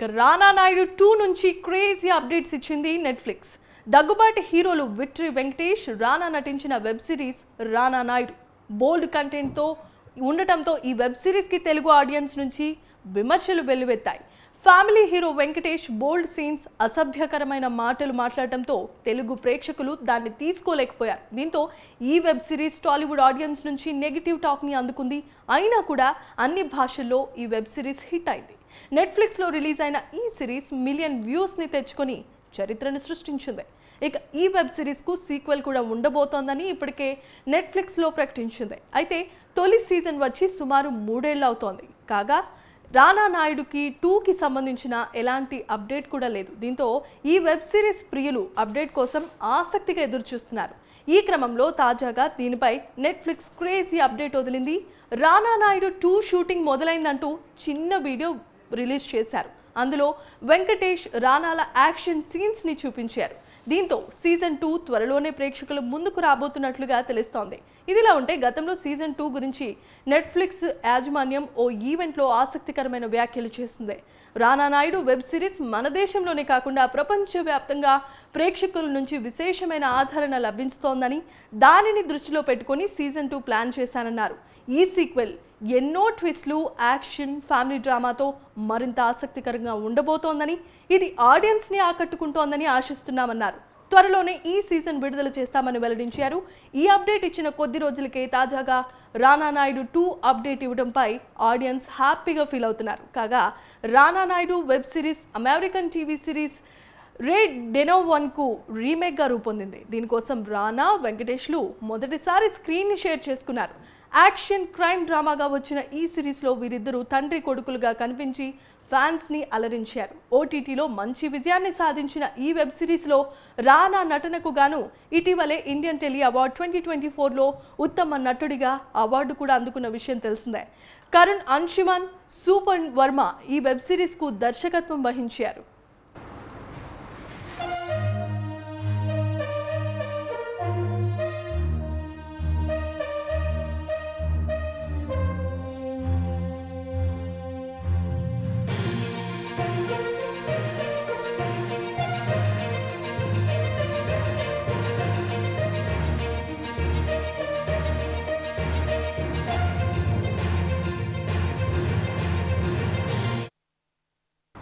రానా నాయుడు 2 నుంచి crazy updates ఇచ్చింది Netflix. Daggubati హీరోలు విక్టరీ వెంకటేష్, రానా నటించిన web series Rana Naidu bold కంటెంట్తో ఉండటంతో ఈ వెబ్ సిరీస్కి తెలుగు ఆడియన్స్ నుంచి విమర్శలు వెల్లువెత్తాయి. Family hero Venkatesh bold scenes, అసభ్యకరమైన మాటలు మాట్లాడటంతో తెలుగు ప్రేక్షకులు దాన్ని తీసుకోలేకపోయారు. దీంతో ఈ వెబ్ సిరీస్ టాలీవుడ్ ఆడియన్స్ నుంచి నెగిటివ్ టాక్ని అందుకుంది. అయినా కూడా అన్ని భాషల్లో ఈ వెబ్ సిరీస్ హిట్ అయింది. నెట్ఫ్లిక్స్లో రిలీజ్ అయిన ఈ సిరీస్ మిలియన్ వ్యూస్ని తెచ్చుకొని చరిత్రను సృష్టించింది. ఇక ఈ వెబ్ సిరీస్కు సీక్వెల్ కూడా ఉండబోతోందని ఇప్పటికే నెట్ఫ్లిక్స్లో ప్రకటించింది. అయితే తొలి సీజన్ వచ్చి సుమారు 3 ఏళ్ళు అవుతోంది. కాగా రానా నాయుడుకి 2కి సంబంధించిన ఎలాంటి అప్డేట్ కూడా లేదు. దీంతో ఈ వెబ్ సిరీస్ ప్రియులు అప్డేట్ కోసం ఆసక్తిగా ఎదురుచూస్తున్నారు. ఈ క్రమంలో తాజాగా దీనిపై నెట్ఫ్లిక్స్ క్రేజీ అప్డేట్ వదిలింది. రానా నాయుడు 2 షూటింగ్ మొదలైందంటూ చిన్న వీడియో రిలీజ్ చేశారు. అందులో వెంకటేష్, రానాల యాక్షన్ సీన్స్ని చూపించారు. దీంతో సీజన్ 2 త్వరలోనే ప్రేక్షకుల ముందుకు రాబోతున్నట్లుగా తెలుస్తోంది. ఇదిలా ఉంటే గతంలో సీజన్ 2 గురించి నెట్ఫ్లిక్స్ యాజమాన్యం ఓ ఈవెంట్లో ఆసక్తికరమైన వ్యాఖ్యలు చేసింది. రానా నాయుడు వెబ్ సిరీస్ మన దేశంలోనే కాకుండా ప్రపంచవ్యాప్తంగా ప్రేక్షకుల నుంచి విశేషమైన ఆదరణ లభిస్తోందని, దానిని దృష్టిలో పెట్టుకొని సీజన్ 2 ప్లాన్ చేశానన్నారు. ఈ సీక్వెల్ ఎన్నో ట్విస్ట్లు, యాక్షన్, ఫ్యామిలీ డ్రామాతో మరింత ఆసక్తికరంగా ఉండబోతోందని, ఇది ఆడియన్స్ని ఆకట్టుకుంటోందని ఆశిస్తున్నామన్నారు. త్వరలోనే ఈ సీజన్ విడుదల చేస్తామని వెల్లడించారు. ఈ అప్డేట్ ఇచ్చిన కొద్ది రోజులకే తాజాగా రానా నాయుడు 2 అప్డేట్ ఇవ్వడంపై ఆడియన్స్ హ్యాపీగా ఫీల్ అవుతున్నారు. కాగా Rana Naidu web series American TV series red డెనోవన్కు రీమేక్గా రూపొందింది. దీనికోసం రానా, వెంకటేష్లు మొదటిసారి స్క్రీన్ని షేర్ చేసుకున్నారు. యాక్షన్ క్రైమ్ డ్రామాగా వచ్చిన ఈ సిరీస్లో వీరిద్దరూ తండ్రి కొడుకులుగా కనిపించి ఫ్యాన్స్ని అలరించారు. ఓటీటీలో మంచి విజయాన్ని సాధించిన ఈ వెబ్ సిరీస్లో రానా నటనకు గాను ఇటీవలే ఇండియన్ టెలి అవార్డ్ 2024లో ఉత్తమ నటుడిగా అవార్డు కూడా అందుకున్న విషయం తెలిసిందే. కరుణ్ అంశుమన్, సూపర్ వర్మ ఈ వెబ్ సిరీస్కు దర్శకత్వం వహించారు.